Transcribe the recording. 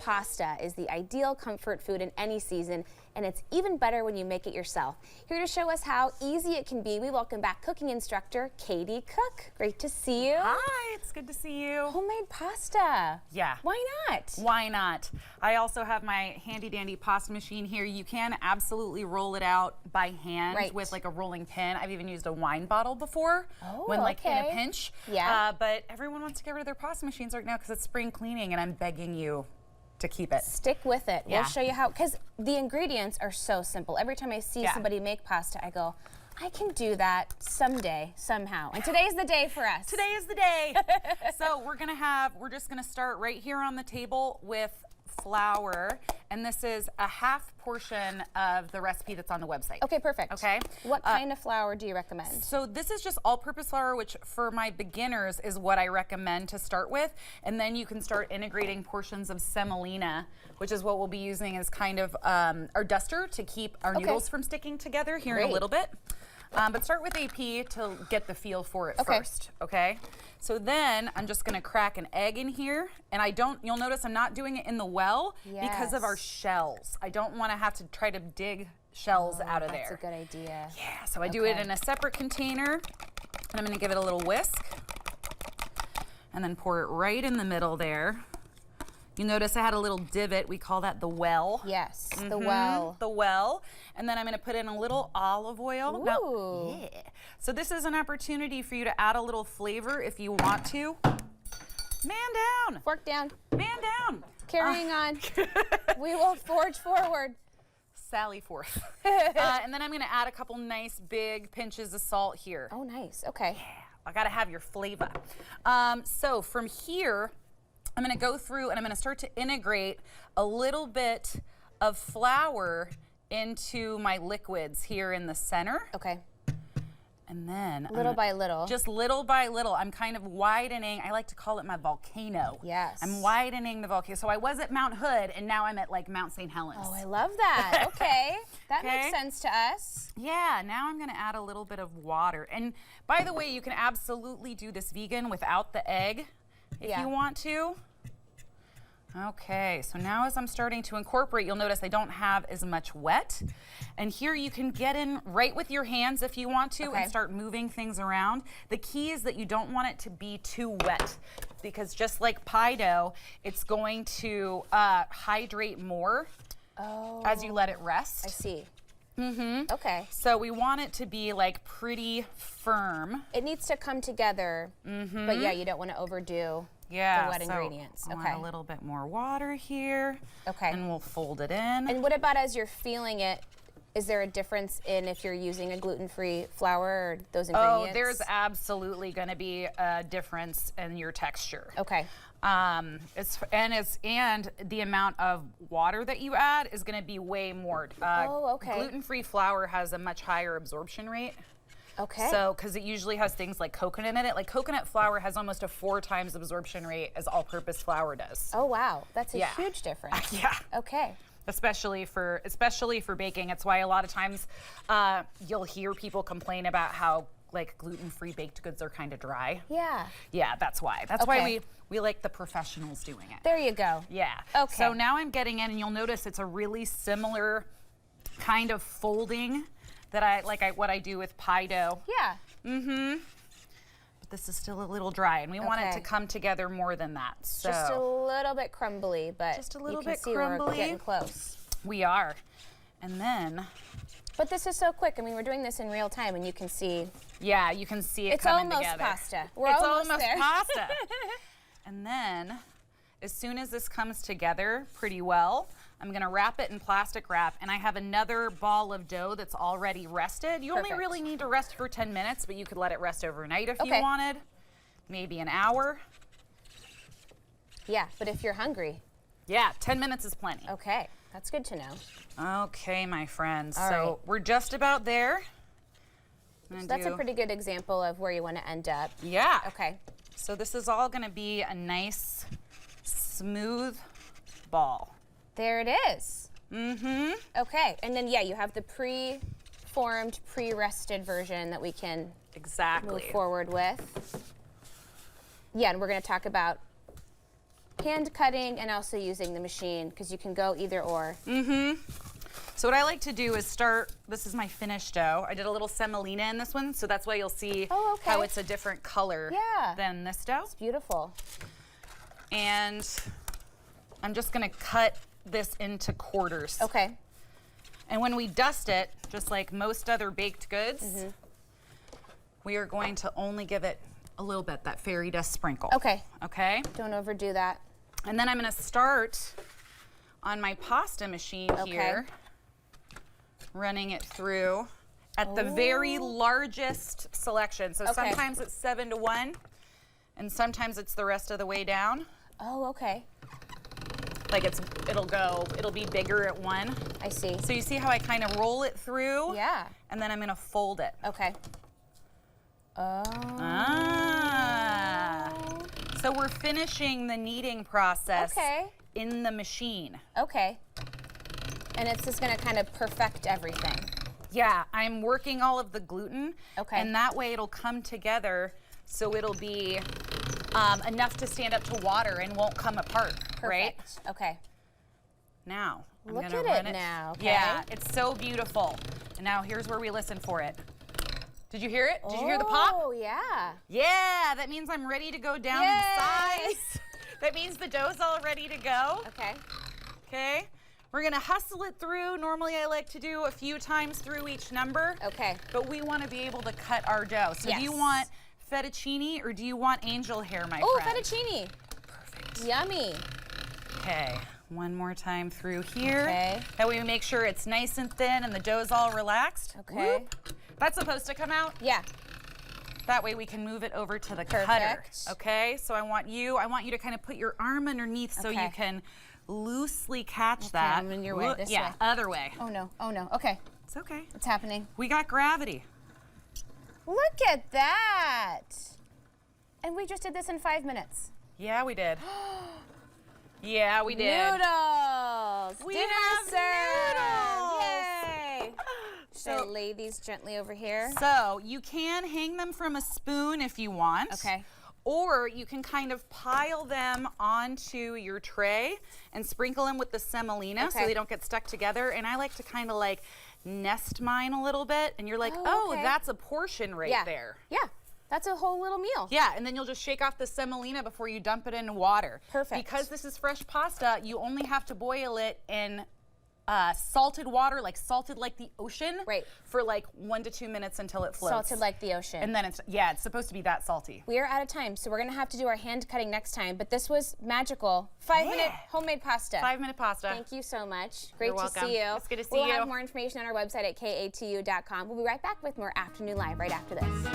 pasta is the ideal comfort food in any season, and it's even better when you make it yourself. Here to show us how easy it can be, we welcome back cooking instructor Katie Cook. Great to see you. Hi, it's good to see you. Homemade pasta. Yeah. Why not? Why not? I also have my handy dandy pasta machine here. You can absolutely roll it out by hand with like a rolling pin. I've even used a wine bottle before when like in a pinch. Yeah. But everyone wants to get rid of their pasta machines right now because it's spring cleaning, and I'm begging you to keep it. Stick with it. Yeah. We'll show you how, because the ingredients are so simple. Every time I see somebody make pasta, I go, I can do that someday, somehow. And today's the day for us. Today is the day. So we're just gonna start right here on the table with flour, and this is a half portion of the recipe that's on the website. Okay, perfect. Okay. What kind of flour do you recommend? So this is just all-purpose flour, which for my beginners is what I recommend to start with, and then you can start integrating portions of semolina, which is what we'll be using as kind of our duster to keep our noodles from sticking together here in a little bit. But start with AP to get the feel for it first, okay? So then I'm just gonna crack an egg in here, and you'll notice I'm not doing it in the well because of our shells. I don't wanna have to try to dig shells out of there. That's a good idea. Yeah, so I do it in a separate container, and I'm gonna give it a little whisk, and then pour it right in the middle there. You notice I had a little divot. We call that the well. Yes, the well. The well. And then I'm going to put in a little olive oil. Ooh. Now, so this is an opportunity for you to add a little flavor if you want to. Man down. Fork down. Man down. Carrying on. We will forge forward. Sally forth. And then I'm going to add a couple nice big pinches of salt here. Oh, nice. Okay. Yeah, I got to have your flavor. So from here, I'm going to go through and I'm going to start to integrate a little bit of flour into my liquids here in the center. Okay. And then little by little. Just little by little. I'm kind of widening. I like to call it my volcano. Yes. I'm widening the volcano. So I was at Mount Hood, and now I'm at like Mount St. Helens. Oh, I love that. Okay. That makes sense to us. Yeah, now I'm gonna add a little bit of water. And by the way, you can absolutely do this vegan without the egg if you want to. Okay, so now as I'm starting to incorporate, you'll notice I don't have as much wet. And here you can get in right with your hands if you want to and start moving things around. The key is that you don't want it to be too wet, because just like pie dough, it's going to hydrate more as you let it rest. I see. Mm-hmm. Okay. So we want it to be like pretty firm. It needs to come together, but yeah, you don't want to overdo the wet ingredients. I want a little bit more water here. Okay. And we'll fold it in. And what about as you're feeling it? Is there a difference in if you're using a gluten-free flour or those ingredients? Oh, there's absolutely going to be a difference in your texture. Okay. And the amount of water that you add is going to be way more. Gluten-free flour has a much higher absorption rate. Okay. So, because it usually has things like coconut in it. Like coconut flour has almost a 4 times absorption rate as all-purpose flour does. Oh wow, that's a huge difference. Yeah. Okay. Especially for baking. It's why a lot of times you'll hear people complain about how like gluten-free baked goods are kind of dry. Yeah. Yeah, that's why. That's why we like the professionals doing it. There you go. Yeah. Okay. So now I'm getting in, and you'll notice it's a really similar kind of folding that what I do with pie dough. Yeah. Mm-hmm. But this is still a little dry, and we want it to come together more than that. So just a little bit crumbly, but just a little you can bit see crumbly. We're getting close. We are. And then. But this is so quick. I mean, we're doing this in real time, and you can see. Yeah, you can see it coming together. It's almost pasta. We're it's almost there. Pasta. And then, as soon as this comes together pretty well, I'm gonna wrap it in plastic wrap, and I have another ball of dough that's already rested. You only really need to rest for 10 minutes, but you could let it rest overnight if you wanted. Maybe an hour. Yeah, but if you're hungry. Yeah, 10 minutes is plenty. Okay, that's good to know. Okay, my friends. All right. We're just about there. So that's a pretty good example of where you want to end up. Yeah. Okay. So this is all gonna be a nice, smooth ball. There it is. Mm-hmm. Okay, and then you have the pre-formed, pre-rested version that we can move forward with. Yeah, and we're going to talk about hand cutting and also using the machine because you can go either or. So what I like to do is start, this is my finished dough. I did a little semolina in this one, so that's why you'll see how it's a different color than this dough. It's beautiful. And I'm just gonna cut this into quarters. Okay. And when we dust it, just like most other baked goods, we are going to only give it a little bit, that fairy dust sprinkle. Okay. Okay? Don't overdo that. And then I'm gonna start on my pasta machine here, running it through at the very largest selection. So sometimes it's 7 to 1, and sometimes it's the rest of the way down. Oh, okay. Like it'll be bigger at 1. I see. So you see how I kind of roll it through? Yeah. And then I'm gonna fold it. Okay. Oh. So we're finishing the kneading process in the machine. Okay. And it's just gonna kind of perfect everything. Yeah, I'm working all of the gluten. Okay. And that way it'll come together so it'll be enough to stand up to water and won't come apart, right? Okay. Now, I'm Look gonna at run it now, okay. Yeah, it's so beautiful. And now here's where we listen for it. Did you hear it? Did you hear the pop? Oh, yeah. Yeah, that means I'm ready to go down in size. That means the dough's all ready to go. Okay. Okay. We're gonna hustle it through. Normally I like to do a few times through each number. Okay. But we wanna be able to cut our dough. So do you want fettuccine or do you want angel hair, my friend? Oh, fettuccine. Perfect. Yummy. Okay, one more time through here. Okay. That way we make sure it's nice and thin and the dough's all relaxed. Okay. Whoop. That's supposed to come out. Yeah. That way we can move it over to the cutter. Okay, so I want you to kind of put your arm underneath so you can loosely catch that. I'm in your way, this way. Other way. Oh no, oh no, okay. It's okay. What's happening? We got gravity. Look at that. And we just did this in 5 minutes. Yeah, we did. Yeah, we did. Noodles. We Dinner have served. noodles. Yay. Should I lay these gently over here? So you can hang them from a spoon if you want. Okay. Or you can kind of pile them onto your tray and sprinkle them with the semolina so they don't get stuck together. And I like to kind of like nest mine a little bit. And you're like, oh, that's a portion right there. Yeah, that's a whole little meal. Yeah, and then you'll just shake off the semolina before you dump it in water. Perfect. Because this is fresh pasta, you only have to boil it in salted water, like salted like the ocean, for like 1 to 2 minutes until it floats. Salted like the ocean. And then it's supposed to be that salty. We are out of time, so we're gonna have to do our hand cutting next time, but this was magical. 5-minute homemade pasta. 5-minute pasta. Thank you so much. Great You're to welcome. see you. It's good to see we'll you. have more information on our website at katu.com. We'll be right back with more Afternoon Live right after this.